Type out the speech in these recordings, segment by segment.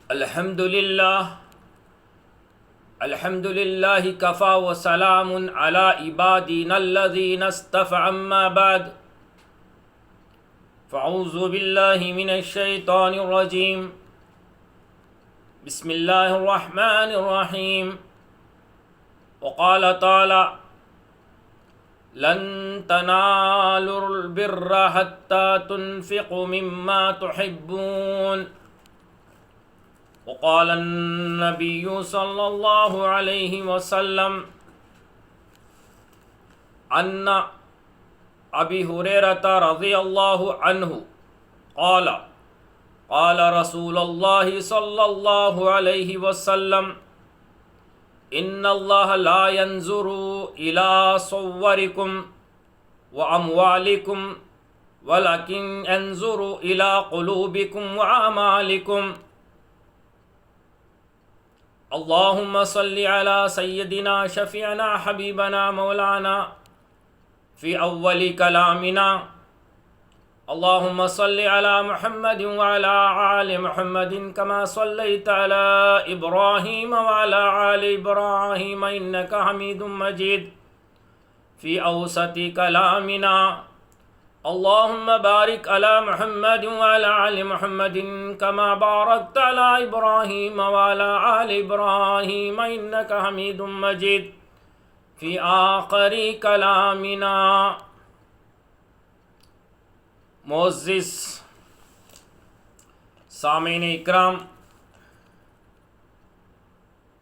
الحمد للہ کفا وسلام علی عبادنا الذین اصطفى اما بعد فاعوذ باللہ من الشیطان الرجیم بسم اللہ الرحمن الرحیم وقال تعالی لن تنالوا البر حتى تنفقوا مما تحبون وقال النبي صلى الله عليه وسلم عن أبي هريرة رضي الله عنه قال قال رسول الله صلى الله عليه وسلم إن الله لا ينظر إلى صوركم وأموالكم ولكن ينظر إلى قلوبكم وأعمالكم اللهم صل على سيدنا شفيعنا حبيبنا مولانا في أول كلامنا اللهم صل على محمد وعلى آل محمد كما صليت على إبراهيم وعلى آل إبراهيم إنك حميد مجيد في أوسط كلامنا اللهم بارك على محمد وعلى آل محمد كما باركت على إبراهيم وعلى آل إبراهيم إنك حميد مجيد في آخر كلامنا معزز سامعین اکرام،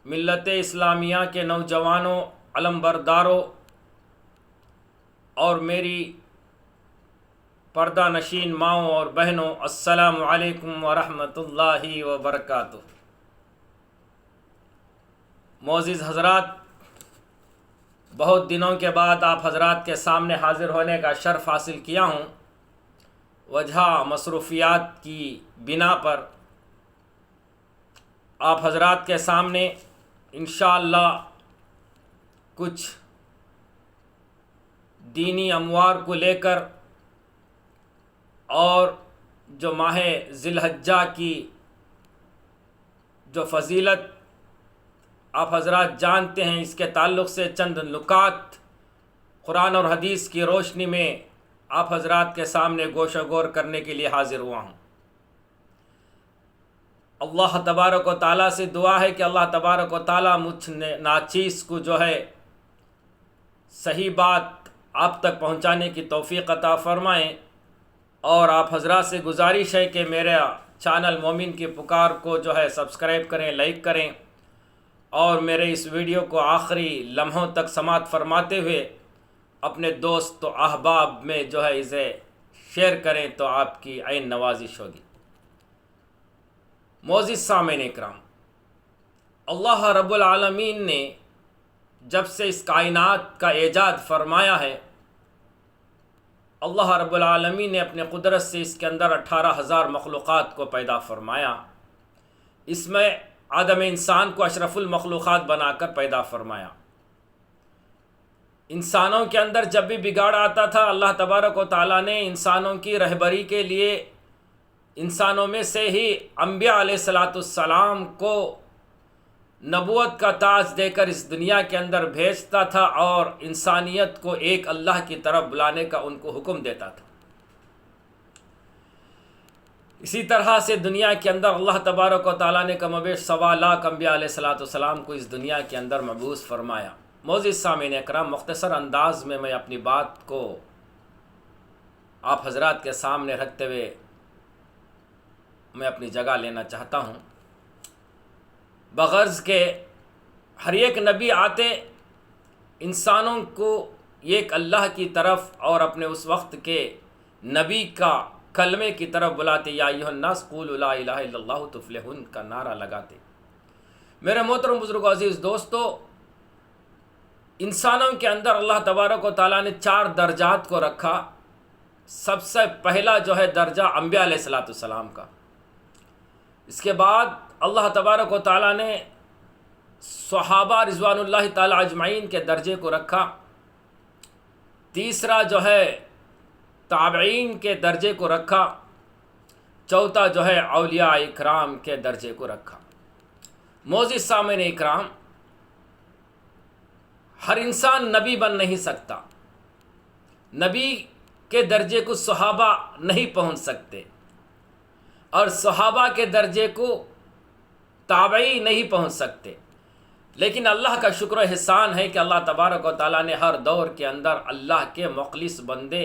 ملت اسلامیہ کے نوجوانوں، علمبرداروں اور میری پردہ نشین ماؤں اور بہنوں، السلام علیکم ورحمۃ اللہ وبرکاتہ۔ معزز حضرات، بہت دنوں کے بعد آپ حضرات کے سامنے حاضر ہونے کا شرف حاصل کیا ہوں۔ وجہ مصروفیات کی بنا پر آپ حضرات کے سامنے انشاءاللہ کچھ دینی امور کو لے کر اور جو ماہ ذی الحجہ کی جو فضیلت آپ حضرات جانتے ہیں، اس کے تعلق سے چند نکات قرآن اور حدیث کی روشنی میں آپ حضرات کے سامنے گوش و گور کرنے کے لیے حاضر ہوا ہوں۔ اللہ تبارک و تعالیٰ سے دعا ہے کہ اللہ تبارک و تعالیٰ مجھ ناچیز کو جو ہے صحیح بات آپ تک پہنچانے کی توفیق عطا فرمائیں، اور آپ حضرات سے گزارش ہے کہ میرا چینل مومن کی پکار کو جو ہے سبسکرائب کریں، لائک کریں، اور میرے اس ویڈیو کو آخری لمحوں تک سماعت فرماتے ہوئے اپنے دوست و احباب میں جو ہے اسے شیئر کریں تو آپ کی عین نوازش ہوگی۔ معزز سامعین اکرام، اللہ رب العالمین نے جب سے اس کائنات کا ایجاد فرمایا ہے، اللہ رب العالمین نے اپنے قدرت سے اس کے اندر 18,000 مخلوقات کو پیدا فرمایا۔ اس میں آدم انسان کو اشرف المخلوقات بنا کر پیدا فرمایا۔ انسانوں کے اندر جب بھی بگاڑ آتا تھا، اللہ تبارک و تعالیٰ نے انسانوں کی رہبری کے لیے انسانوں میں سے ہی انبیاء علیہ الصلاۃ والسلام کو نبوت کا تاج دے کر اس دنیا کے اندر بھیجتا تھا، اور انسانیت کو ایک اللہ کی طرف بلانے کا ان کو حکم دیتا تھا۔ اسی طرح سے دنیا کے اندر اللہ تبارک و تعالیٰ نے کم و بیش 1.25 لاکھ انبیاء علیہ الصلاۃ والسلام کو اس دنیا کے اندر مبعوث فرمایا۔ معزز سامعین اکرام، مختصر انداز میں اپنی بات کو آپ حضرات کے سامنے رکھتے ہوئے میں اپنی جگہ لینا چاہتا ہوں، بغرض کہ ہر ایک نبی آتے انسانوں کو ایک اللہ کی طرف اور اپنے اس وقت کے نبی کا کلمے کی طرف بلاتے، یا ایھا الناس قولوا لا الہ الا اللہ تفلحون کا نعرہ لگاتے۔ میرے محترم بزرگ عزیز دوستو، انسانوں کے اندر اللہ تبارک و تعالیٰ نے 4 درجات کو رکھا۔ سب سے پہلا جو ہے درجہ انبیاء علیہ الصلاۃ والسلام کا، اس کے بعد اللہ تبارک و تعالیٰ نے صحابہ رضوان اللہ تعالی اجمعین کے درجے کو رکھا۔ تیسرا جو ہے تابعین کے درجے کو رکھا۔ چوتھا جو ہے اولیاء اکرام کے درجے کو رکھا۔ معزز سامعین اکرام، ہر انسان نبی بن نہیں سکتا، نبی کے درجے کو صحابہ نہیں پہنچ سکتے، اور صحابہ کے درجے کو تابعی نہیں پہنچ سکتے، لیکن اللہ کا شکر و احسان ہے کہ اللہ تبارک و تعالیٰ نے ہر دور کے اندر اللہ کے مخلص بندے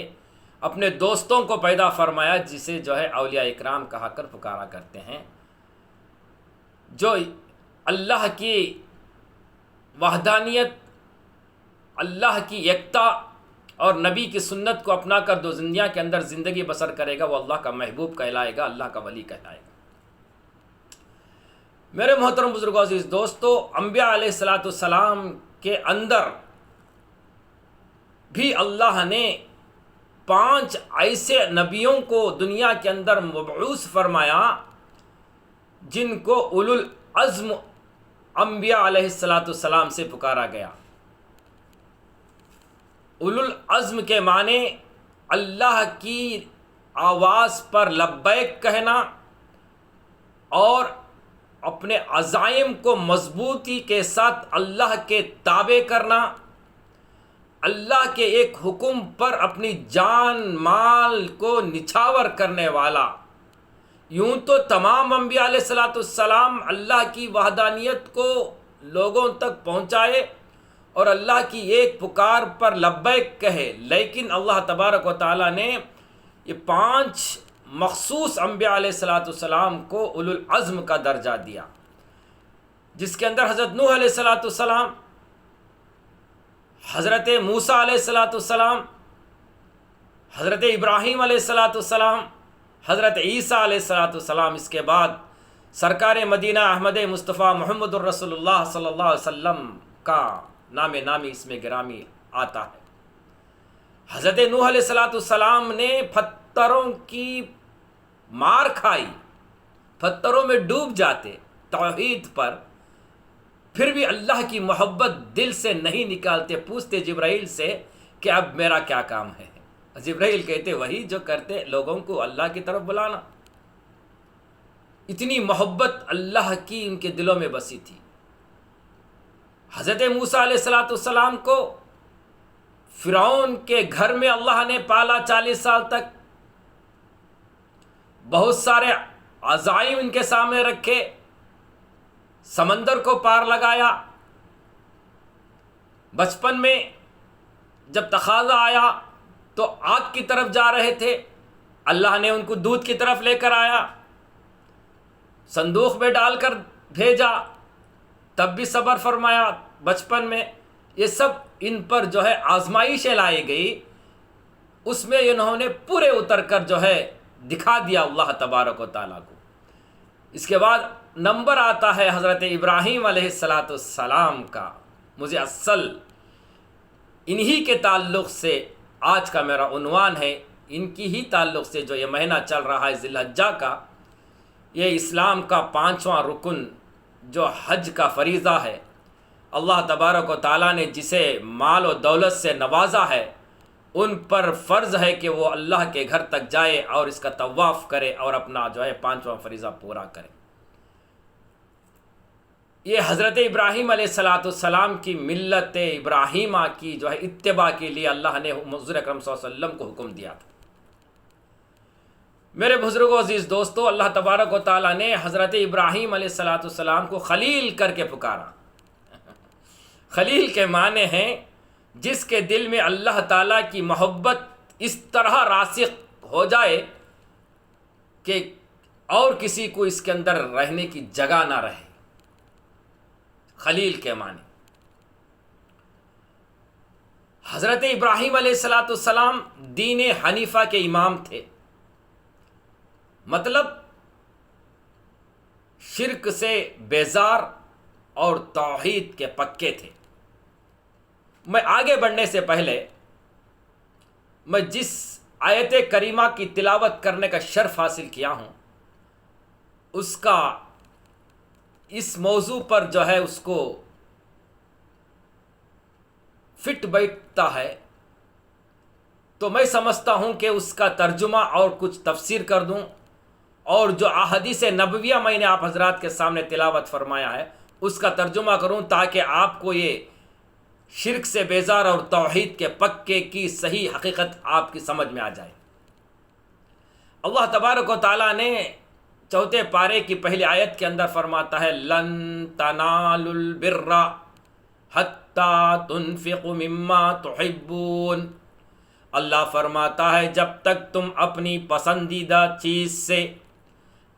اپنے دوستوں کو پیدا فرمایا، جسے جو ہے اولیاء اکرام کہا کر پکارا کرتے ہیں، جو اللہ کی وحدانیت، اللہ کی یکتا اور نبی کی سنت کو اپنا کر دو دنیا کے اندر زندگی بسر کرے گا، وہ اللہ کا محبوب کہلائے گا، اللہ کا ولی کہلائے گا۔ میرے محترم بزرگوں عزیز دوستو، انبیاء علیہ السلام کے اندر بھی اللہ نے 5 ایسے نبیوں کو دنیا کے اندر مبعوث فرمایا جن کو اولو العزم انبیاء علیہ السلام سے پکارا گیا۔ اولو العزم کے معنی اللہ کی آواز پر لبیک کہنا اور اپنے عزائم کو مضبوطی کے ساتھ اللہ کے تابع کرنا، اللہ کے ایک حکم پر اپنی جان مال کو نچھاور کرنے والا۔ یوں تو تمام انبیاء علیہ السلام اللہ کی وحدانیت کو لوگوں تک پہنچائے اور اللہ کی ایک پکار پر لبیک کہے، لیکن اللہ تبارک و تعالیٰ نے یہ 5 مخصوص انبیاء علیہ السلام کو اولو العزم کا درجہ دیا، جس کے اندر حضرت نوح علیہ السلام، حضرت موسیٰ علیہ السلام، حضرت ابراہیم علیہ السلام، حضرت عیسیٰ علیہ السلام، اس کے بعد سرکار مدینہ احمد مصطفیٰ محمد الرسول اللہ صلی اللہ علیہ وسلم کا نام نامی اس میں گرامی آتا ہے۔ حضرت نوح علیہ السلام نے پتھروں کی مار کھائی، پتھروں میں ڈوب جاتے توحید پر، پھر بھی اللہ کی محبت دل سے نہیں نکالتے، پوچھتے جبرائیل سے کہ اب میرا کیا کام ہے؟ جبرائیل کہتے وہی جو کرتے لوگوں کو اللہ کی طرف بلانا۔ اتنی محبت اللہ کی ان کے دلوں میں بسی تھی۔ حضرت موسیٰ علیہ السلام کو فرعون کے گھر میں اللہ نے پالا 40 سال تک، بہت سارے عزائم ان کے سامنے رکھے، سمندر کو پار لگایا۔ بچپن میں جب تقاضا آیا تو آگ کی طرف جا رہے تھے، اللہ نے ان کو دودھ کی طرف لے کر آیا، صندوق میں ڈال کر بھیجا، تب بھی صبر فرمایا بچپن میں۔ یہ سب ان پر جو ہے آزمائشیں لائی گئی، اس میں انہوں نے پورے اتر کر جو ہے دکھا دیا اللہ تبارک و تعالیٰ کو۔ اس کے بعد نمبر آتا ہے حضرت ابراہیم علیہ السلام کا۔ مجھے اصل انہی کے تعلق سے آج کا میرا عنوان ہے، ان کی ہی تعلق سے جو یہ مہینہ چل رہا ہے ذی الحجہ کا، یہ اسلام کا 5واں رکن جو حج کا فریضہ ہے۔ اللہ تبارک و تعالیٰ نے جسے مال و دولت سے نوازا ہے، ان پر فرض ہے کہ وہ اللہ کے گھر تک جائے اور اس کا طواف کرے اور اپنا جو ہے 5واں فریضہ پورا کرے۔ یہ حضرت ابراہیم علیہ السلام کی ملت ابراہیمہ کی جو ہے اتباع کے لیے اللہ نے حضور اکرم صلی اللہ علیہ وسلم کو حکم دیا تھا۔ میرے بزرگوں عزیز دوستو، اللہ تبارک و تعالیٰ نے حضرت ابراہیم علیہ السلام کو خلیل کر کے پکارا۔ خلیل کے معنی ہیں جس کے دل میں اللہ تعالیٰ کی محبت اس طرح راسخ ہو جائے کہ اور کسی کو اس کے اندر رہنے کی جگہ نہ رہے۔ خلیل کے معنی حضرت ابراہیم علیہ السلام دین حنیفہ کے امام تھے، مطلب شرک سے بیزار اور توحید کے پکے تھے۔ میں آگے بڑھنے سے پہلے میں جس آیت کریمہ کی تلاوت کرنے کا شرف حاصل کیا ہوں، اس کا اس موضوع پر جو ہے اس کو فٹ بیٹھتا ہے، تو میں سمجھتا ہوں کہ اس کا ترجمہ اور کچھ تفسیر کر دوں اور جو احادیث نبویہ میں نے آپ حضرات کے سامنے تلاوت فرمایا ہے اس کا ترجمہ کروں تاکہ آپ کو یہ شرک سے بیزار اور توحید کے پکے کی صحیح حقیقت آپ کی سمجھ میں آ جائے۔ اللہ تبارک و تعالیٰ نے چوتھے پارے کی پہلی آیت کے اندر فرماتا ہے لن تنالوا البر حتی تنفقوا مما تحبون۔ اللہ فرماتا ہے جب تک تم اپنی پسندیدہ چیز سے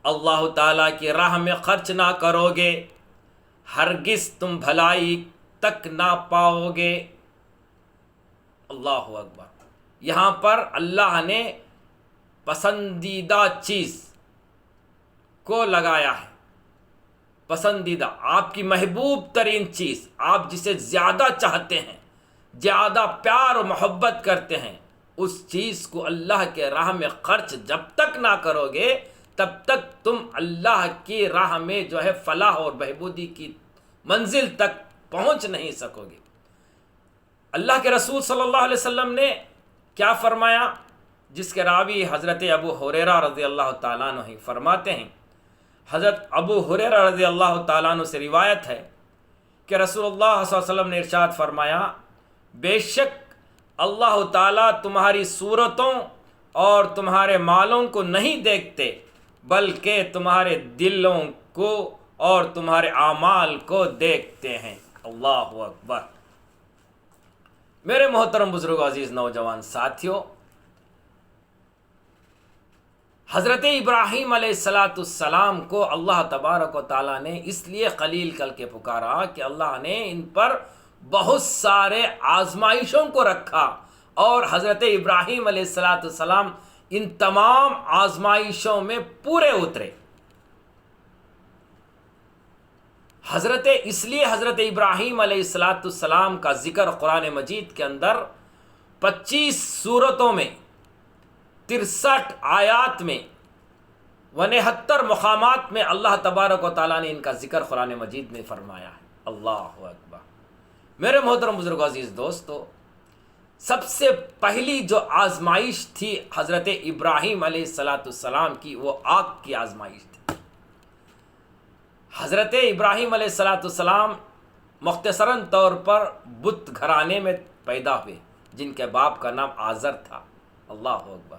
اللہ تعالیٰ کی راہ میں خرچ نہ کرو گے ہرگز تم بھلائی تک نہ پاؤ گے۔ اللہ اکبر۔ یہاں پر اللہ نے پسندیدہ چیز کو لگایا ہے، پسندیدہ آپ کی محبوب ترین چیز، آپ جسے زیادہ چاہتے ہیں، زیادہ پیار و محبت کرتے ہیں، اس چیز کو اللہ کے راہ میں خرچ جب تک نہ کرو گے تب تک تم اللہ کی راہ میں جو ہے فلاح اور بہبودی کی منزل تک پہنچ نہیں سکو گے۔ اللہ کے رسول صلی اللہ علیہ وسلم نے کیا فرمایا، جس کے راوی حضرت ابو ہریرہ رضی اللہ تعالیٰ عنہ ہی فرماتے ہیں۔ حضرت ابو ہریرہ رضی اللہ تعالیٰ عنہ سے روایت ہے کہ رسول اللہ صلی اللہ علیہ وسلم نے ارشاد فرمایا بے شک اللہ تعالیٰ تمہاری صورتوں اور تمہارے مالوں کو نہیں دیکھتے بلکہ تمہارے دلوں کو اور تمہارے اعمال کو دیکھتے ہیں۔ اللہ اکبر۔ میرے محترم بزرگوں، عزیز نوجوان ساتھیوں، حضرت ابراہیم علیہ السلام کو اللہ تبارک و تعالیٰ نے اس لیے خلیل کر کے پکارا کہ اللہ نے ان پر بہت سارے آزمائشوں کو رکھا اور حضرت ابراہیم علیہ السلام ان تمام آزمائشوں میں پورے اترے۔ اس لیے حضرت ابراہیم علیہ السلام کا ذکر قرآن مجید کے اندر 25 سورتوں میں 63 آیات میں 69 مقامات میں اللہ تبارک و تعالیٰ نے ان کا ذکر قرآن مجید میں فرمایا ہے۔ اللہ اکبر۔ میرے محترم بزرگوں، عزیز دوستو، سب سے پہلی جو آزمائش تھی حضرت ابراہیم علیہ السلام کی، وہ آگ کی آزمائش تھی۔ حضرت ابراہیم علیہ السلام مختصراً طور پر بت گھرانے میں پیدا ہوئے جن کے باپ کا نام آزر تھا۔ اللہ اکبر۔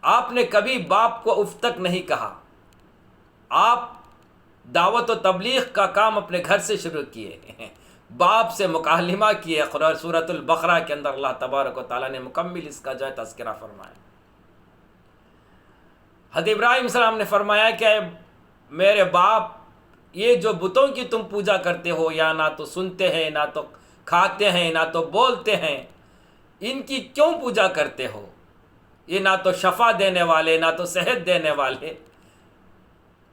آپ نے کبھی باپ کو اف تک نہیں کہا، آپ دعوت و تبلیغ کا کام اپنے گھر سے شروع کیے، باپ سے مکالمہ کیے۔ سورۃ البقرہ کے اندر اللہ تبارک و تعالیٰ نے مکمل اس کا جو ہے تذکرہ فرمایا۔ حضرت ابراہیم السلام نے فرمایا کہ میرے باپ، یہ جو بتوں کی تم پوجا کرتے ہو، یا نہ تو سنتے ہیں، نہ تو کھاتے ہیں، نہ تو بولتے ہیں، ان کی کیوں پوجا کرتے ہو؟ یہ نہ تو شفا دینے والے، نہ تو صحت دینے والے۔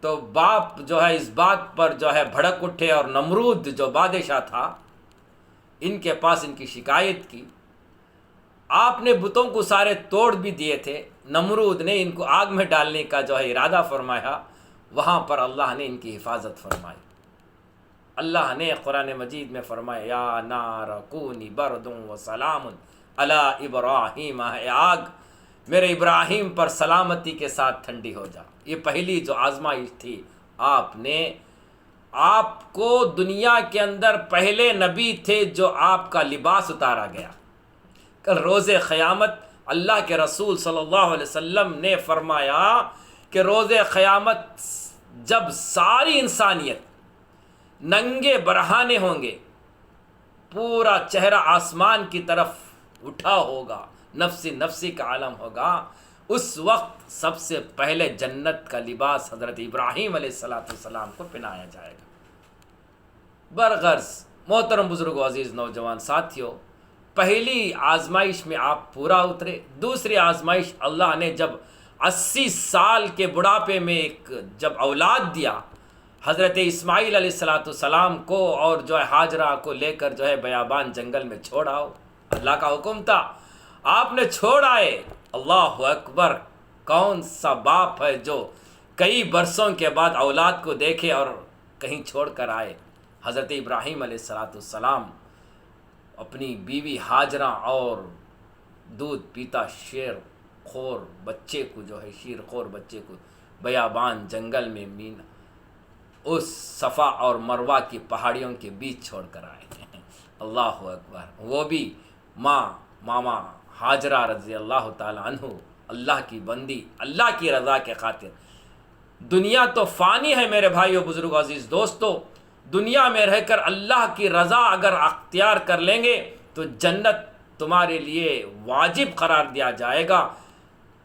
تو باپ جو ہے اس بات پر جو ہے بھڑک اٹھے اور نمرود جو بادشاہ تھا ان کے پاس ان کی شکایت کی۔ آپ نے بتوں کو سارے توڑ بھی دیے تھے، نمرود نے ان کو آگ میں ڈالنے کا جو ہے ارادہ فرمایا، وہاں پر اللہ نے ان کی حفاظت فرمائی۔ اللہ نے قرآن مجید میں فرمایا یا نار کونی برد و سلام علی ابراہیم، اے آگ میرے ابراہیم پر سلامتی کے ساتھ ٹھنڈی ہو جا۔ یہ پہلی جو آزمائش تھی، آپ کو دنیا کے اندر پہلے نبی تھے جو آپ کا لباس اتارا گیا۔ کل روز قیامت اللہ کے رسول صلی اللہ علیہ وسلم نے فرمایا کہ روز قیامت جب ساری انسانیت ننگے برہانے ہوں گے، پورا چہرہ آسمان کی طرف اٹھا ہوگا، نفسی نفسی کا عالم ہوگا، اس وقت سب سے پہلے جنت کا لباس حضرت ابراہیم علیہ السلام کو پہنایا جائے گا۔ برغرض محترم بزرگوں، عزیز نوجوان ساتھیوں، پہلی آزمائش میں آپ پورا اترے۔ دوسری آزمائش اللہ نے جب 80 سال کے بڑھاپے میں جب اولاد دیا، حضرت اسماعیل علیہ السلام کو اور جو ہے ہاجرہ کو لے کر جو ہے بیابان جنگل میں چھوڑ آؤ، اللہ کا حکم تھا، آپ نے چھوڑ آئے۔ اللہ اکبر۔ کون سا باپ ہے جو کئی برسوں کے بعد اولاد کو دیکھے اور کہیں چھوڑ کر آئے؟ حضرت ابراہیم علیہ السلام اپنی بیوی ہاجرہ اور دودھ پیتا شیر خور بچے کو جو ہے شیر خور بچے کو بیابان جنگل میں مینا اس صفا اور مروہ کی پہاڑیوں کے بیچ چھوڑ کر آئے ہیں۔ اللہ اکبر، وہ بھی ماما ہاجرہ رضی اللہ تعالی عنہ، اللہ کی بندی، اللہ کی رضا کے خاطر۔ دنیا تو فانی ہے میرے بھائیو، بزرگو، عزیز دوستو، دنیا میں رہ کر اللہ کی رضا اگر اختیار کر لیں گے تو جنت تمہارے لیے واجب قرار دیا جائے گا۔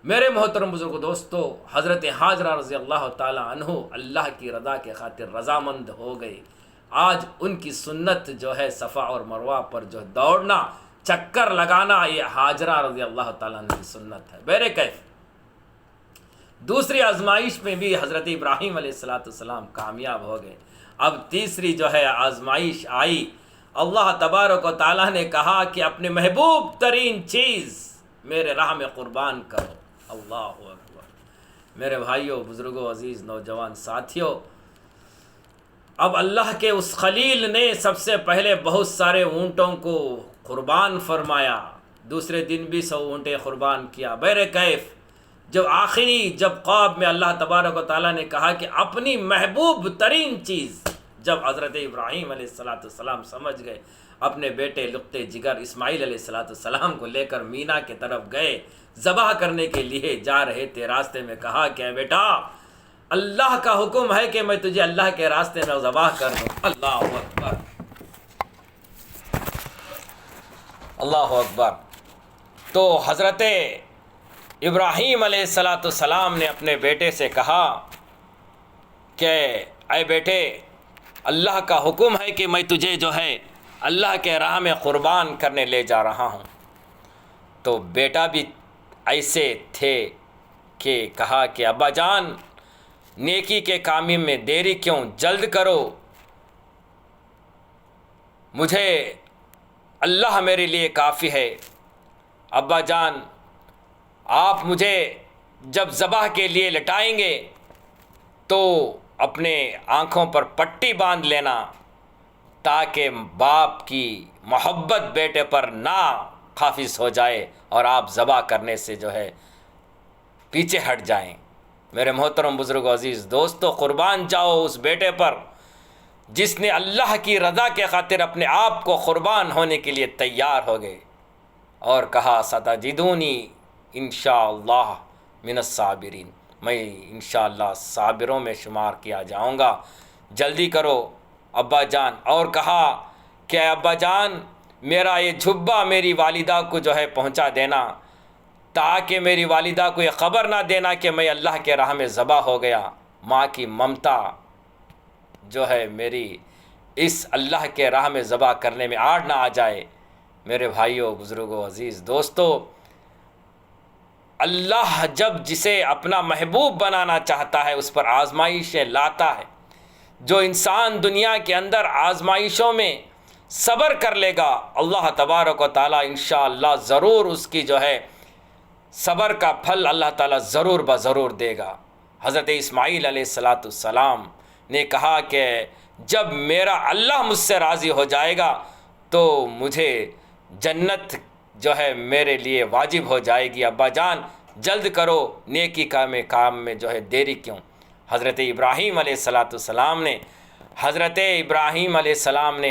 میرے محترم بزرگو دوستو، حضرت ہاجرہ رضی اللہ تعالی عنہ اللہ کی رضا کے خاطر رضامند ہو گئے۔ آج ان کی سنت جو ہے صفا اور مروہ پر جو دوڑنا، چکر لگانا، یہ ہاجرہ رضی اللہ تعالیٰ عنہ کی سنت ہے۔ بہر کیف دوسری آزمائش میں بھی حضرت ابراہیم علیہ السلام کامیاب ہو گئے۔ اب تیسری جو ہے آزمائش آئی، اللہ تبارک و تعالیٰ نے کہا کہ اپنے محبوب ترین چیز میرے راہ میں قربان کرو۔ اللہ اکبر، میرے بھائیوں، بزرگوں، عزیز نوجوان ساتھیوں، اب اللہ کے اس خلیل نے سب سے پہلے بہت سارے اونٹوں کو قربان فرمایا، دوسرے دن بھی 100 اونٹیں قربان کیا۔ بہر کیف جب خواب میں اللہ تبارک و تعالیٰ نے کہا کہ اپنی محبوب ترین چیز، جب حضرت ابراہیم علیہ السلام سمجھ گئے، اپنے بیٹے لقطے جگر اسماعیل علیہ السلام کو لے کر مینا کی طرف گئے، ذبح کرنے کے لیے جا رہے تھے۔ راستے میں کہا کہ اے بیٹا، اللہ کا حکم ہے کہ میں تجھے اللہ کے راستے میں ذبح کر دوں۔ اللہ اکبر، اللہ اکبر۔ تو حضرت ابراہیم علیہ السلام نے اپنے بیٹے سے کہا کہ اے بیٹے، اللہ کا حکم ہے کہ میں تجھے جو ہے اللہ کے راہ میں قربان کرنے لے جا رہا ہوں۔ تو بیٹا بھی ایسے تھے کہ کہا کہ ابا جان، نیکی کے کام میں دیری کیوں، جلد کرو، مجھے اللہ میرے لیے کافی ہے۔ ابا جان، آپ مجھے جب ذبح کے لیے لٹائیں گے تو اپنے آنکھوں پر پٹی باندھ لینا، تاکہ باپ کی محبت بیٹے پر نہ قابض ہو جائے اور آپ ذبح کرنے سے جو ہے پیچھے ہٹ جائیں۔ میرے محترم بزرگ و عزیز دوستو، قربان جاؤ اس بیٹے پر جس نے اللہ کی رضا کے خاطر اپنے آپ کو قربان ہونے کے لیے تیار ہو گئے، اور کہا ستجدونی انشاءاللہ من الصابرین، میں انشاءاللہ صابروں میں شمار کیا جاؤں گا، جلدی کرو ابا جان۔ اور کہا کہ ابا جان، میرا یہ جھبا میری والدہ کو جو ہے پہنچا دینا، تاکہ میری والدہ کو یہ خبر نہ دینا کہ میں اللہ کے راہ میں ذبح ہو گیا۔ ماں کی ممتا جو ہے میری اس اللہ کے راہ میں ذبح کرنے میں آڑ نہ آ جائے۔ میرے بھائیوں، بزرگوں، عزیز دوستو، اللہ جب جسے اپنا محبوب بنانا چاہتا ہے اس پر آزمائشیں لاتا ہے۔ جو انسان دنیا کے اندر آزمائشوں میں صبر کر لے گا، اللہ تبارک و تعالیٰ انشاءاللہ ضرور اس کی جو ہے صبر کا پھل اللہ تعالیٰ ضرور بضرور دے گا۔ حضرت اسماعیل علیہ السلام نے کہا کہ جب میرا اللہ مجھ سے راضی ہو جائے گا تو مجھے جنت جو ہے میرے لیے واجب ہو جائے گی۔ ابا جان، جلد کرو، نیکی کام میں جو ہے دیری کیوں۔ حضرت ابراہیم علیہ السلام نے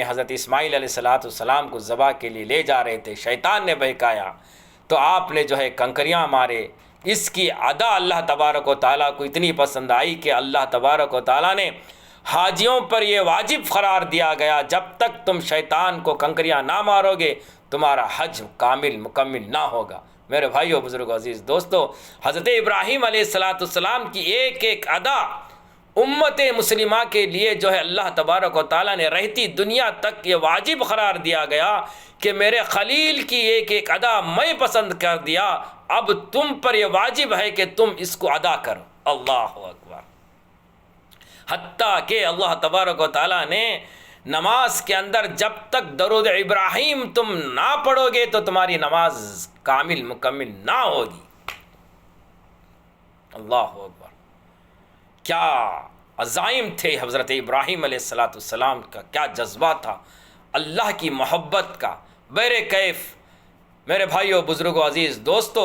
حضرت اسماعیل علیہ السلام کو ذبح کے لیے لے جا رہے تھے، شیطان نے بہکایا تو آپ نے جو ہے کنکریاں مارے۔ اس کی ادا اللہ تبارک و تعالیٰ کو اتنی پسند آئی کہ اللہ تبارک و تعالیٰ نے حاجیوں پر یہ واجب قرار دیا گیا، جب تک تم شیطان کو کنکریاں نہ مارو گے تمہارا حج مکمل نہ ہوگا۔ میرے بھائیو، بزرگو، عزیز دوستو، حضرت ابراہیم علیہ السلام کی ایک ایک ادا امت مسلمہ کے لیے جو ہے اللہ تبارک و تعالیٰ نے رہتی دنیا تک یہ واجب قرار دیا گیا کہ میرے خلیل کی ایک ایک ادا میں پسند کر دیا، اب تم پر یہ واجب ہے کہ تم اس کو ادا کرو۔ اللہ اکبر۔ حتیٰ کہ اللہ تبارک و تعالیٰ نے نماز کے اندر جب تک درود ابراہیم تم نہ پڑھو گے تو تمہاری نماز مکمل نہ ہوگی۔ اللہ اکبر۔ کیا عزائم تھے حضرت ابراہیم علیہ السلام کا، کیا جذبہ تھا اللہ کی محبت کا۔ بہر کیف میرے بھائیو، بزرگو، عزیز دوستو،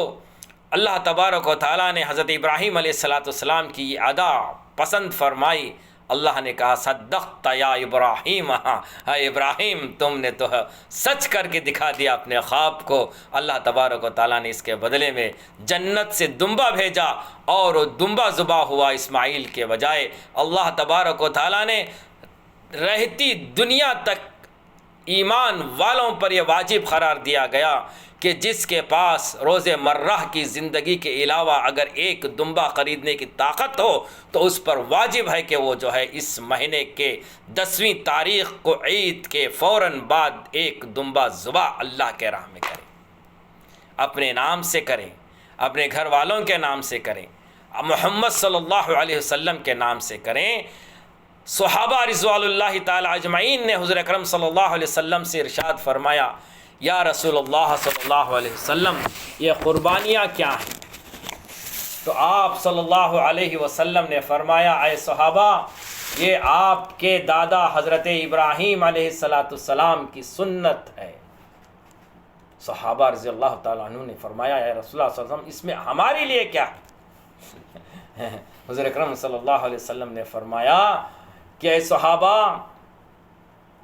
اللہ تبارک و تعالیٰ نے حضرت ابراہیم علیہ السلام کی یہ ادا پسند فرمائی. اللہ نے کہا صدقت یا ابراہیم، اے ابراہیم تم نے تو سچ کر کے دکھا دیا اپنے خواب کو. اللہ تبارک و تعالیٰ نے اس کے بدلے میں جنت سے دمبا بھیجا اور وہ دمبا ذبح ہوا اسماعیل کے بجائے. اللہ تبارک و تعالیٰ نے رہتی دنیا تک ایمان والوں پر یہ واجب قرار دیا گیا کہ جس کے پاس روز مرہ کی زندگی کے علاوہ اگر ایک دمبا خریدنے کی طاقت ہو تو اس پر واجب ہے کہ وہ جو ہے اس مہینے کے 10ویں تاریخ کو عید کے فوراً بعد ایک دمبا ذبح اللہ کے راہ میں کرے. اپنے نام سے کریں، اپنے گھر والوں کے نام سے کریں، محمد صلی اللہ علیہ وسلم کے نام سے کریں. صحابہ رضوان اللہ تعالی اجمعین نے حضور اکرم صلی اللہ علیہ وسلم سے ارشاد فرمایا، یا رسول اللہ صلی اللہ علیہ وسلم یہ قربانیاں کیا ہیں؟ تو آپ صلی اللہ علیہ وسلم نے فرمایا، اے صحابہ یہ آپ کے دادا حضرت ابراہیم علیہ السلام کی سنت ہے. صحابہ رضی اللہ تعالیٰ عنہ نے فرمایا، اے رسول اللہ صلی اللہ علیہ وسلم اس میں ہمارے لیے کیا ہے؟ حضور اکرم صلی اللہ علیہ وسلم نے فرمایا کہ اے صحابہ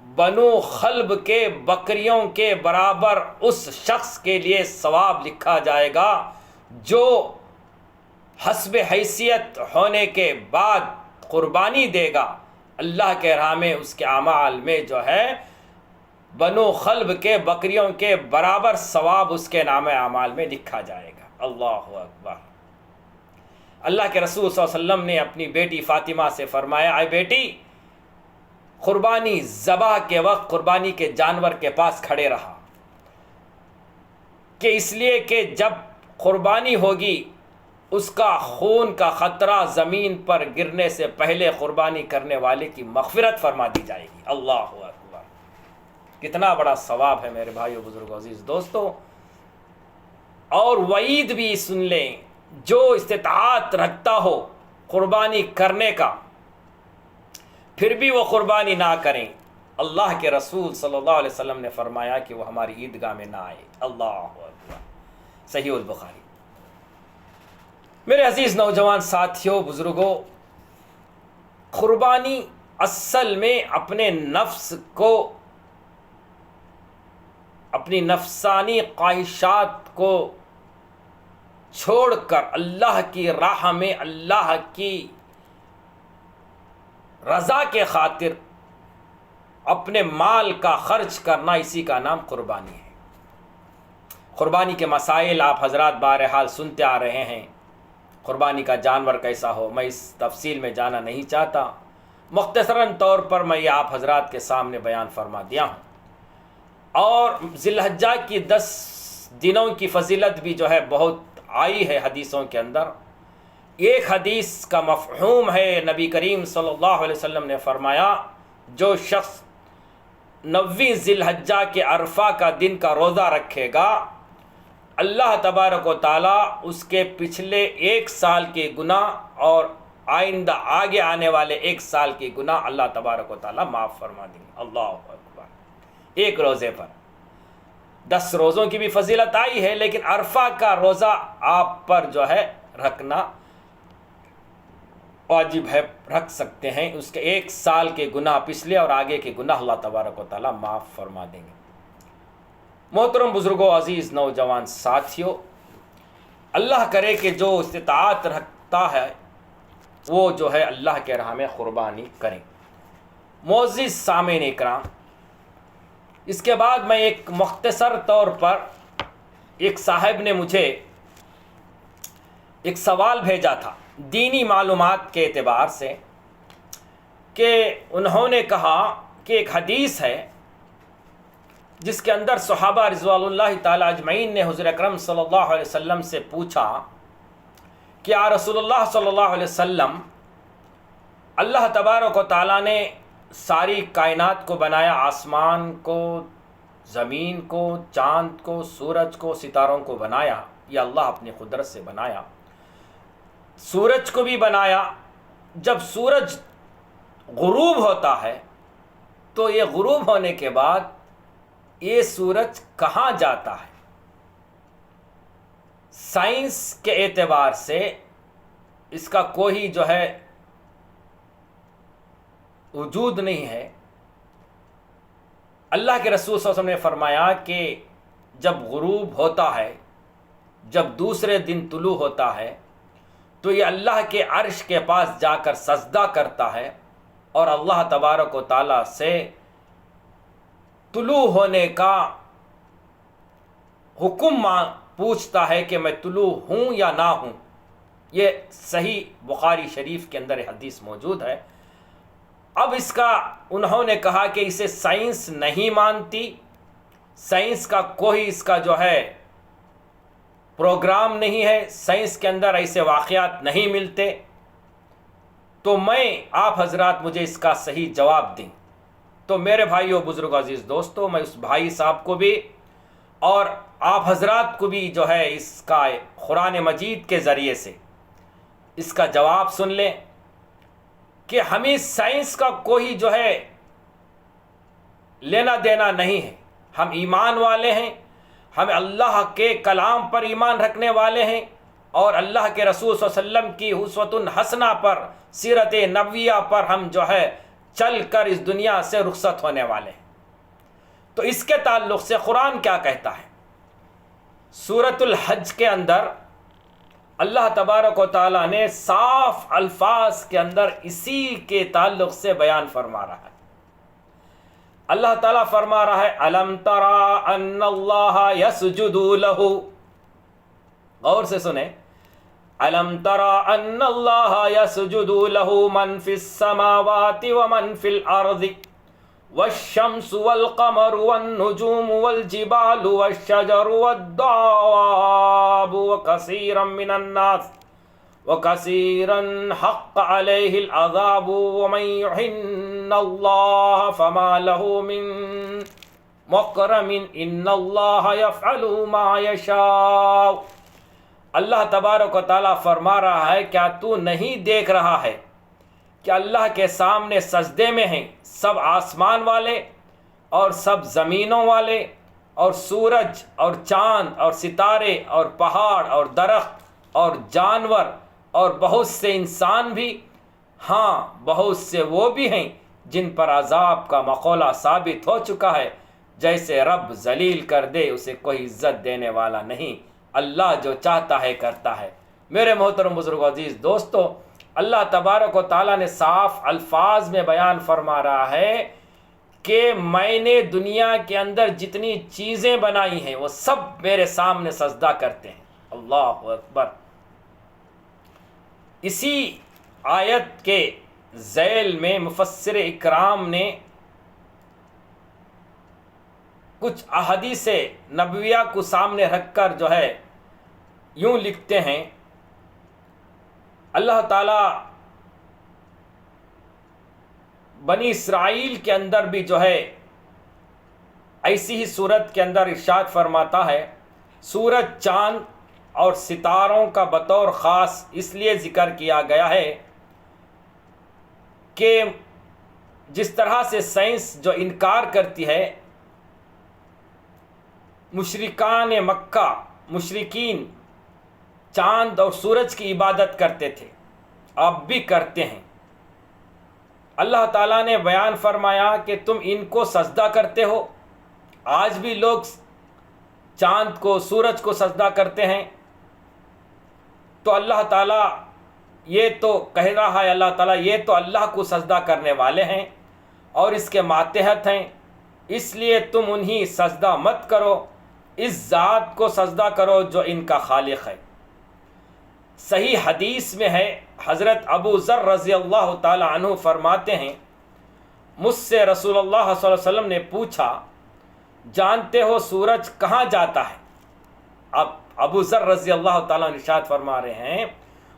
بنو خلب کے بکریوں کے برابر اس شخص کے لیے ثواب لکھا جائے گا جو حسب حیثیت ہونے کے بعد قربانی دے گا. اللہ کے راہ میں اس کے اعمال میں جو ہے بنو خلب کے بکریوں کے برابر ثواب اس کے نام اعمال میں لکھا جائے گا. اللہ اکبر. اللہ کے رسول صلی اللہ علیہ وسلم نے اپنی بیٹی فاطمہ سے فرمایا، اے بیٹی قربانی ذبح کے وقت قربانی کے جانور کے پاس کھڑے رہا، کہ اس لیے کہ جب قربانی ہوگی اس کا خون کا خطرہ زمین پر گرنے سے پہلے قربانی کرنے والے کی مغفرت فرما دی جائے گی. اللہ اکبر. کتنا بڑا ثواب ہے میرے بھائیو بزرگوں عزیز دوستو. اور وعید بھی سن لیں، جو استطاعت رکھتا ہو قربانی کرنے کا پھر بھی وہ قربانی نہ کریں، اللہ کے رسول صلی اللہ علیہ وسلم نے فرمایا کہ وہ ہماری عیدگاہ میں نہ آئے. اللہ اکبر. صحیح البخاری. میرے عزیز نوجوان ساتھیوں بزرگوں، قربانی اصل میں اپنے نفس کو، اپنی نفسانی خواہشات کو چھوڑ کر اللہ کی راہ میں اللہ کی رضا کے خاطر اپنے مال کا خرچ کرنا، اسی کا نام قربانی ہے. قربانی کے مسائل آپ حضرات بہرحال سنتے آ رہے ہیں. قربانی کا جانور کیسا ہو، میں اس تفصیل میں جانا نہیں چاہتا، مختصراً طور پر میں یہ آپ حضرات کے سامنے بیان فرما دیا ہوں. اور ذی الحجہ کی 10 دنوں کی فضیلت بھی جو ہے بہت آئی ہے حدیثوں کے اندر. ایک حدیث کا مفہوم ہے، نبی کریم صلی اللہ علیہ وسلم نے فرمایا، جو شخص 9ویں ذی الحجہ کے عرفہ کا دن کا روزہ رکھے گا، اللہ تبارک و تعالیٰ اس کے پچھلے 1 سال کے گناہ اور آئندہ آگے آنے والے 1 سال کے گناہ اللہ تبارک و تعالیٰ معاف فرما دیں گے. اللہ اکبر. ایک روزے پر 10 روزوں کی بھی فضیلت آئی ہے، لیکن عرفہ کا روزہ آپ پر جو ہے رکھنا واجب ہے، رکھ سکتے ہیں. اس کے 1 سال کے گناہ پچھلے اور آگے کے گناہ اللہ تبارک و تعالیٰ معاف فرما دیں گے. محترم بزرگوں، عزیز نوجوان ساتھیوں، اللہ کرے کہ جو استطاعت رکھتا ہے وہ جو ہے اللہ کے راہ میں قربانی کریں. معزز سامعین اکرام، اس کے بعد میں ایک مختصر طور پر، ایک صاحب نے مجھے ایک سوال بھیجا تھا دینی معلومات کے اعتبار سے، کہ انہوں نے کہا کہ ایک حدیث ہے جس کے اندر صحابہ رضوان اللہ تعالی اجمعین نے حضور اکرم صلی اللہ علیہ وسلم سے پوچھا کہ یا رسول اللہ صلی اللہ علیہ وسلم، اللہ تبارک و تعالیٰ نے ساری کائنات کو بنایا، آسمان کو، زمین کو، چاند کو، سورج کو، ستاروں کو بنایا، یہ اللہ اپنی قدرت سے بنایا. سورج کو بھی بنایا. جب سورج غروب ہوتا ہے تو یہ غروب ہونے کے بعد یہ سورج کہاں جاتا ہے؟ سائنس کے اعتبار سے اس کا کوئی جو ہے وجود نہیں ہے۔ اللہ کے رسول صلی اللہ علیہ وسلم نے فرمایا کہ جب غروب ہوتا ہے، جب دوسرے دن طلوع ہوتا ہے، تو یہ اللہ کے عرش کے پاس جا کر سجدہ کرتا ہے اور اللہ تبارک و تعالیٰ سے طلوع ہونے کا حکم پوچھتا ہے کہ میں طلوع ہوں یا نہ ہوں۔ یہ صحیح بخاری شریف کے اندر حدیث موجود ہے۔ اب اس کا انہوں نے کہا کہ اسے سائنس نہیں مانتی، سائنس کا کوئی اس کا جو ہے پروگرام نہیں ہے، سائنس کے اندر ایسے واقعات نہیں ملتے، تو آپ حضرات مجھے اس کا صحیح جواب دیں۔ تو میرے بھائیوں، بزرگ، عزیز دوستو، میں اس بھائی صاحب کو بھی اور آپ حضرات کو بھی جو ہے اس کا قرآن مجید کے ذریعے سے اس کا جواب سن لیں کہ ہمیں سائنس کا کوئی جو ہے لینا دینا نہیں ہے۔ ہم ایمان والے ہیں، ہم اللہ کے کلام پر ایمان رکھنے والے ہیں اور اللہ کے رسول صلی اللہ علیہ وسلم کی اسوۃ حسنہ پر، سیرت نبویہ پر ہم جو ہے چل کر اس دنیا سے رخصت ہونے والے ہیں۔ تو اس کے تعلق سے قرآن کیا کہتا ہے؟ سورۃ الحج کے اندر اللہ تبارک و تعالیٰ نے صاف الفاظ کے اندر اسی کے تعلق سے بیان فرما رہا ہے۔ اللہ تعالیٰ فرما رہا ہے الم ترى ان اللہ یسجد لہ، غور سے سنیں، الم ترى ان اللہ یسجد لہ من فی السماوات ومن فی الارض والشمس والقمر والنجوم والجبال والشجر والدواب وكثيرا من الناس وكثيرا حق عليه العذاب ومن يحن الله فما له من مكرم ان الله يفعل ما يشاء۔ اللہ تبارک و تعالیٰ فرما رہا ہے کیا تو نہیں دیکھ رہا ہے کہ اللہ کے سامنے سجدے میں ہیں سب آسمان والے اور سب زمینوں والے، اور سورج اور چاند اور ستارے اور پہاڑ اور درخت اور جانور اور بہت سے انسان بھی، ہاں بہت سے وہ بھی ہیں جن پر عذاب کا مقولہ ثابت ہو چکا ہے۔ جیسے رب ذلیل کر دے اسے کوئی عزت دینے والا نہیں، اللہ جو چاہتا ہے کرتا ہے۔ میرے محترم بزرگ عزیز دوستو، اللہ تبارک و تعالیٰ نے صاف الفاظ میں بیان فرما رہا ہے کہ میں نے دنیا کے اندر جتنی چیزیں بنائی ہیں وہ سب میرے سامنے سجدہ کرتے ہیں۔ اللہ اکبر۔ اسی آیت کے ذیل میں مفسر اکرام نے کچھ احادیث نبویہ کو سامنے رکھ کر جو ہے یوں لکھتے ہیں، اللہ تعالیٰ بنی اسرائیل کے اندر بھی جو ہے ایسی ہی صورت کے اندر ارشاد فرماتا ہے، سورج، چاند اور ستاروں کا بطور خاص اس لیے ذکر کیا گیا ہے کہ جس طرح سے سائنس جو انکار کرتی ہے، مشرکان مکہ، مشرکین چاند اور سورج کی عبادت کرتے تھے، اب بھی کرتے ہیں۔ اللہ تعالیٰ نے بیان فرمایا کہ تم ان کو سجدہ کرتے ہو، آج بھی لوگ چاند کو، سورج کو سجدہ کرتے ہیں۔ تو اللہ تعالیٰ یہ تو کہہ رہا ہے، اللہ تعالیٰ یہ تو اللہ کو سجدہ کرنے والے ہیں اور اس کے ماتحت ہیں، اس لیے تم انہیں سجدہ مت کرو، اس ذات کو سجدہ کرو جو ان کا خالق ہے۔ صحیح حدیث میں ہے، حضرت ابو ذر رضی اللہ تعالی عنہ فرماتے ہیں، مجھ سے رسول اللہ صلی اللہ علیہ وسلم نے پوچھا، جانتے ہو سورج کہاں جاتا ہے؟ اب ابو ذر رضی اللہ تعالیٰ عنہ ارشاد فرما رہے ہیں،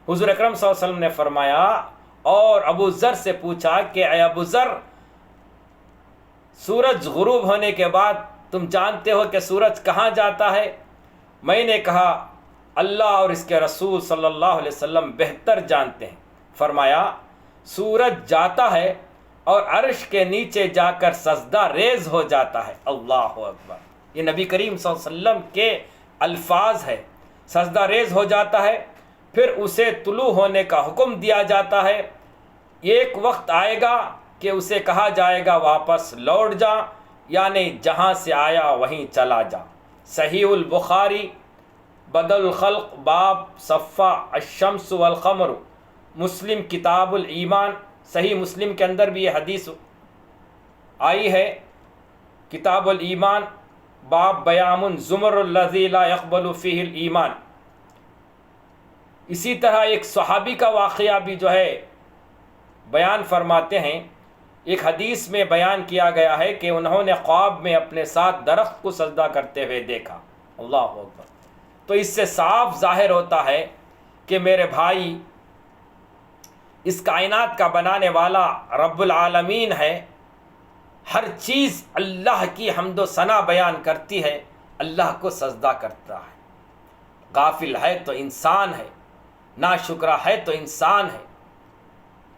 حضور اکرم صلی اللہ علیہ وسلم نے فرمایا اور ابو ذر سے پوچھا کہ اے ابو ذر، سورج غروب ہونے کے بعد تم جانتے ہو کہ سورج کہاں جاتا ہے؟ میں نے کہا اللہ اور اس کے رسول صلی اللہ علیہ وسلم بہتر جانتے ہیں۔ فرمایا سورج جاتا ہے اور عرش کے نیچے جا کر سجدہ ریز ہو جاتا ہے۔ اللہ اکبر۔ یہ نبی کریم صلی اللہ علیہ وسلم کے الفاظ ہے۔ سجدہ ریز ہو جاتا ہے، پھر اسے طلوع ہونے کا حکم دیا جاتا ہے۔ ایک وقت آئے گا کہ اسے کہا جائے گا واپس لوٹ جا، یعنی جہاں سے آیا وہیں چلا جا۔ صحیح البخاری بدل الخلق باب صفہ الشمس والقمر، مسلم کتاب الایمان، صحیح مسلم کے اندر بھی یہ حدیث آئی ہے، کتاب الایمان باب بیان زمر الذی لا يقبل فیہ الایمان۔ اسی طرح ایک صحابی کا واقعہ بھی جو ہے بیان فرماتے ہیں، ایک حدیث میں بیان کیا گیا ہے کہ انہوں نے خواب میں اپنے ساتھ درخت کو سجدہ کرتے ہوئے دیکھا۔ اللہ اکبر۔ تو اس سے صاف ظاہر ہوتا ہے کہ میرے بھائی، اس کائنات کا بنانے والا رب العالمین ہے، ہر چیز اللہ کی حمد و ثنا بیان کرتی ہے، اللہ کو سجدہ کرتا ہے۔ غافل ہے تو انسان ہے، ناشکرہ ہے تو انسان ہے۔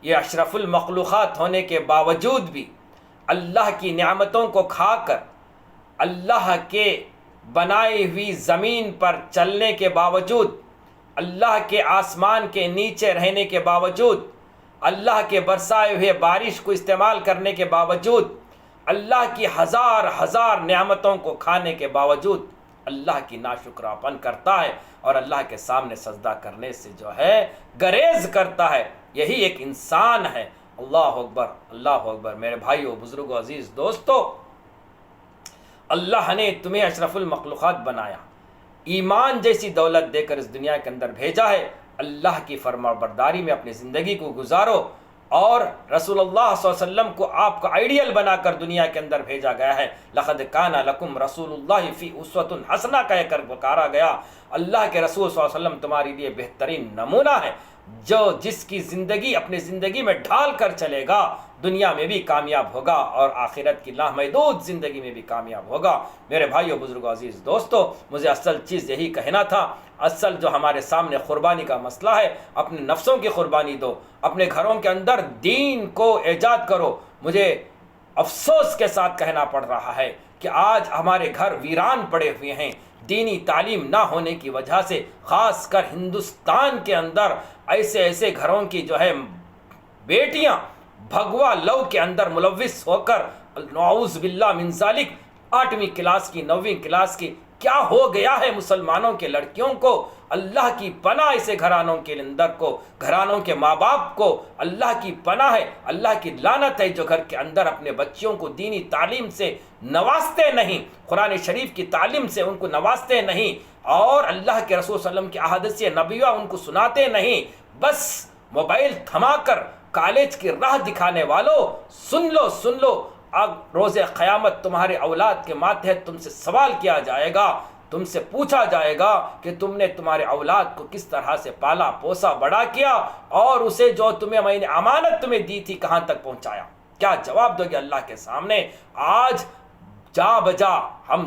یہ اشرف المخلوقات ہونے کے باوجود بھی اللہ کی نعمتوں کو کھا کر، اللہ کے بنائی ہوئی زمین پر چلنے کے باوجود، اللہ کے آسمان کے نیچے رہنے کے باوجود، اللہ کے برسائے ہوئے بارش کو استعمال کرنے کے باوجود، اللہ کی ہزار ہزار نعمتوں کو کھانے کے باوجود اللہ کی ناشکراپن کرتا ہے اور اللہ کے سامنے سجدہ کرنے سے جو ہے گریز کرتا ہے۔ یہی ایک انسان ہے۔ اللہ اکبر، اللہ اکبر۔ میرے بھائیو، بزرگوں، عزیز دوستو، اللہ نے تمہیں اشرف المخلوقات بنایا، ایمان جیسی دولت دے کر اس دنیا کے اندر بھیجا ہے۔ اللہ کی فرما برداری میں اپنی زندگی کو گزارو، اور رسول اللہ صلی اللہ علیہ وسلم کو آپ کا آئیڈیل بنا کر دنیا کے اندر بھیجا گیا ہے۔ لقد کان لکم رسول اللہ فی اسوۃ حسنہ کہہ کر پکارا گیا۔ اللہ کے رسول صلی اللہ علیہ وسلم تمہارے لیے بہترین نمونہ ہے، جو جس کی زندگی اپنی زندگی میں ڈھال کر چلے گا، دنیا میں بھی کامیاب ہوگا اور آخرت کی لامحدود زندگی میں بھی کامیاب ہوگا۔ میرے بھائیو، بزرگوں، عزیز دوستو، مجھے اصل چیز یہی کہنا تھا۔ اصل جو ہمارے سامنے قربانی کا مسئلہ ہے، اپنے نفسوں کی قربانی دو، اپنے گھروں کے اندر دین کو ایجاد کرو۔ مجھے افسوس کے ساتھ کہنا پڑ رہا ہے کہ آج ہمارے گھر ویران پڑے ہوئے ہیں، دینی تعلیم نہ ہونے کی وجہ سے، خاص کر ہندوستان کے اندر ایسے گھروں کی جو ہے بیٹیاں بھگوا لو کے اندر ملوث ہو کر، نعوذ باللہ من ذالک، 8ویں کلاس کی، 9ویں کلاس کی، کیا ہو گیا ہے مسلمانوں کے لڑکیوں کو؟ اللہ کی پناہ اسے گھرانوں کے اندر کو، گھرانوں کے ماں باپ کو اللہ کی پناہ ہے، اللہ کی لعنت ہے جو گھر کے اندر اپنے بچیوں کو دینی تعلیم سے نوازتے نہیں، قرآن شریف کی تعلیم سے ان کو نوازتے نہیں، اور اللہ کے رسول صلی اللہ علیہ وسلم کی احادیث نبویہ ان کو سناتے نہیں۔ بس موبائل تھما کر کالج کی راہ دکھانے والوں، سن لو، اب روز قیامت تمہارے اولاد کے ماتحت تم سے سوال کیا جائے گا، تم سے پوچھا جائے گا کہ تم نے تمہارے اولاد کو کس طرح سے پالا پوسا بڑا کیا، اور اسے جو میں نے امانت تمہیں دی تھی کہاں تک پہنچایا؟ کیا جواب دو گے اللہ کے سامنے؟ آج جا بجا ہم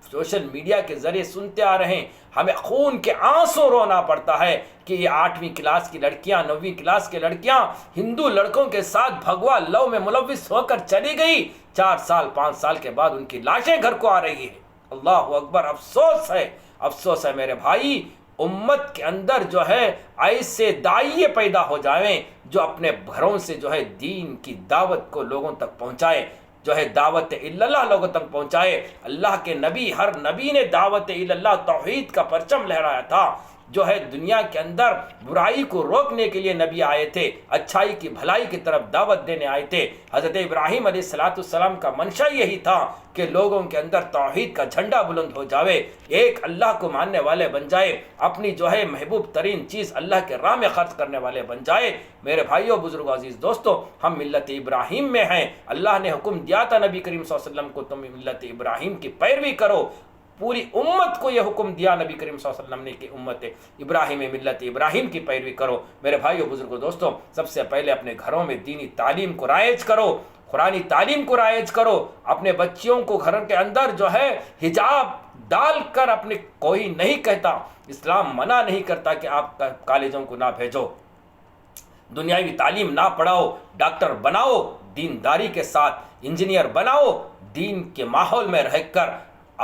سوشل میڈیا کے ذریعے سنتے آ رہے ہیں، ہمیں خون کے آنسو رونا پڑتا ہے کہ یہ 8ویں کلاس کی لڑکیاں، 9ویں کلاس کی لڑکیاں ہندو لڑکوں کے ساتھ بھگوا لو میں ملوث ہو کر چلی گئی، 4 سال 5 سال کے بعد ان کی لاشیں گھر کو آ رہی ہے۔ اللہ اکبر، افسوس ہے میرے بھائی، امت کے اندر جو ہے ایسے داعیے پیدا ہو جائیں جو اپنے گھروں سے جو ہے دین کی دعوت کو لوگوں تک پہنچائے، جو ہے دعوت اللہ لوگوں تک پہنچائے۔ اللہ کے نبی، ہر نبی نے دعوت اللہ، توحید کا پرچم لہرایا تھا، جو ہے دنیا کے اندر برائی کو روکنے کے لیے نبی آئے تھے، اچھائی کی بھلائی کی طرف دعوت دینے آئے تھے۔ حضرت ابراہیم علیہ السلام کا منشا یہی تھا کہ لوگوں کے اندر توحید کا جھنڈا بلند ہو جاوے، ایک اللہ کو ماننے والے بن جائے، اپنی جو ہے محبوب ترین چیز اللہ کے راہ میں خرچ کرنے والے بن جائے۔ میرے بھائیوں، بزرگوں، عزیز دوستو، ہم ملت ابراہیم میں ہیں۔ اللہ نے حکم دیا تھا نبی کریم صلی اللہ علیہ وسلم کو، تم ملت ابراہیم کی پیروی کرو۔ پوری امت کو یہ حکم دیا نبی کریم صلی اللہ علیہ وسلم نے کہ امت ابراہیم، ملت ابراہیم کی پیروی کرو۔ میرے بھائیو، بزرگوں، دوستو، سب سے پہلے اپنے گھروں میں دینی تعلیم کو رائج کرو، قرآنی تعلیم کو رائج کرو۔ اپنے بچیوں کو گھر کے اندر جو ہے حجاب ڈال کر، اپنے کوئی نہیں کہتا، اسلام منع نہیں کرتا کہ آپ کالجوں کو نہ بھیجو، دنیاوی تعلیم نہ پڑھاؤ، ڈاکٹر بناؤ دینداری کے ساتھ، انجینئر بناؤ دین کے ماحول میں رہ کر،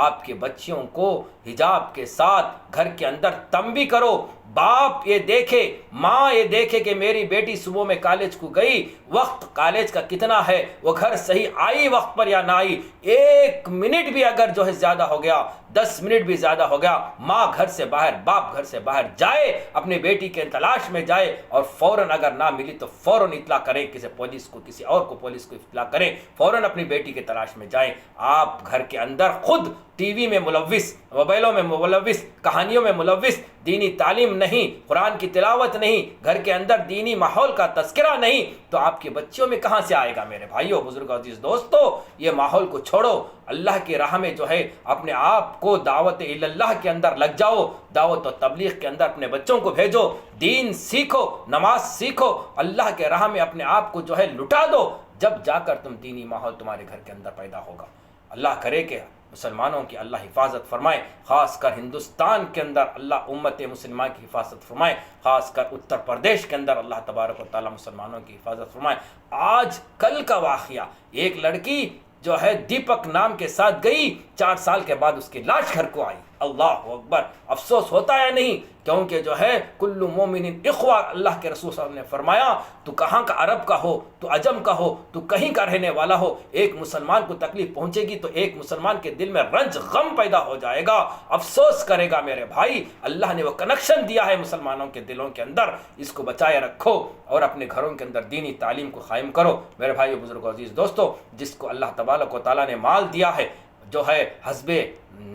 آپ کے بچیوں کو حجاب کے ساتھ گھر کے اندر تنبیہ کرو. باپ یہ دیکھے، ماں یہ دیکھے کہ میری بیٹی صبح میں کالج کو گئی، وقت کالج کا کتنا ہے، وہ گھر صحیح آئی وقت پر یا نہ آئی. 1 منٹ بھی اگر جو ہے زیادہ ہو گیا، 10 منٹ بھی زیادہ ہو گیا، ماں گھر سے باہر، باپ گھر سے باہر جائے، اپنی بیٹی کے تلاش میں جائے، اور فوراً اگر نہ ملی تو فوراً اطلاع کریں، کسی پولیس کو، کسی اور کو پولیس کو اطلاع کریں، فوراً اپنی بیٹی کے تلاش میں جائیں. آپ گھر کے اندر خود ٹی وی میں ملوث، موبائلوں میں ملوث، کہانیوں میں ملوث، دینی تعلیم نہیں، قرآن کی تلاوت نہیں، گھر کے اندر دینی ماحول کا تذکرہ نہیں، تو آپ کے بچوں میں کہاں سے آئے گا؟ میرے بھائیوں، بزرگوں، عزیز دوستو، یہ ماحول کو چھوڑو، اللہ کی راہ میں جو ہے اپنے آپ کو دعوت اللہ کے اندر لگ جاؤ، دعوت و تبلیغ کے اندر اپنے بچوں کو بھیجو، دین سیکھو، نماز سیکھو، اللہ کے راہ میں اپنے آپ کو جو ہے لٹا دو، جب جا کر تم دینی ماحول تمہارے گھر کے اندر پیدا ہوگا. اللہ کرے کہ مسلمانوں کی اللہ حفاظت فرمائے، خاص کر ہندوستان کے اندر اللہ امت مسلمہ کی حفاظت فرمائے، خاص کر اتر پردیش کے اندر اللہ تبارک و تعالی مسلمانوں کی حفاظت فرمائے. آج کل کا واقعہ، ایک لڑکی جو ہے دیپک نام کے ساتھ گئی، 4 سال کے بعد اس کی لاش گھر کو آئی. اللہ اکبر! افسوس ہوتا ہے نہیں؟ کیونکہ جو ہے کل مومن اخوہ، اللہ کے رسول صلی اللہ علیہ وسلم نے فرمایا، تو کہاں کا عرب کا ہو، تو عجم کا ہو، تو کہیں کا رہنے والا ہو، ایک مسلمان کو تکلیف پہنچے گی تو ایک مسلمان کے دل میں رنج غم پیدا ہو جائے گا، افسوس کرے گا. میرے بھائی، اللہ نے وہ کنیکشن دیا ہے مسلمانوں کے دلوں کے اندر، اس کو بچائے رکھو اور اپنے گھروں کے اندر دینی تعلیم کو قائم کرو. میرے بھائی، بزرگوں، عزیز دوستو، جس کو اللہ تبارک و تعالیٰ نے مال دیا ہے، جو ہے حسب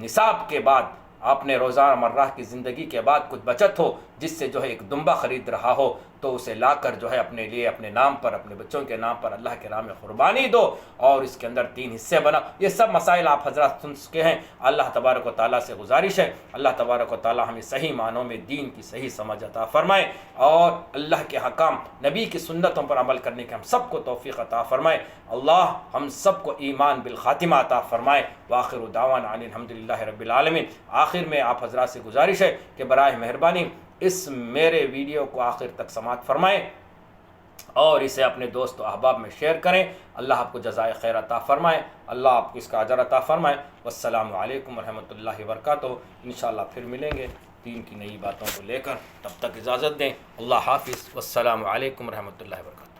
نصاب کے بعد، آپ نے روزانہ مرہ کی زندگی کے بعد کچھ بچت ہو، جس سے جو ہے ایک دمبا خرید رہا ہو، تو اسے لا کر جو ہے اپنے لیے، اپنے نام پر، اپنے بچوں کے نام پر اللہ کے راہ میں قربانی دو، اور اس کے اندر 3 حصے بنا. یہ سب مسائل آپ حضرات سن چکے ہیں. اللہ تبارک و تعالیٰ سے گزارش ہے، اللہ تبارک و تعالیٰ ہمیں صحیح معنوں میں دین کی صحیح سمجھ عطا فرمائے، اور اللہ کے حکام، نبی کی سنتوں پر عمل کرنے کے ہم سب کو توفیق عطا فرمائے. اللہ ہم سب کو ایمان بالخاتمہ عطا فرمائے. وآخر دعوانا ان الحمدللہ رب العالمین. آخر میں آپ حضرات سے گزارش ہے کہ براہ مہربانی اس میرے ویڈیو کو آخر تک سماعت فرمائیں اور اسے اپنے دوست و احباب میں شیئر کریں. اللہ آپ کو جزائے خیر عطا فرمائے، اللہ آپ کو اس کا اجر عطا فرمائے. والسلام علیکم ورحمۃ اللہ وبرکاتہ. انشاءاللہ پھر ملیں گے دین کی نئی باتوں کو لے کر، تب تک اجازت دیں. اللہ حافظ، والسلام علیکم ورحمۃ اللہ وبرکاتہ.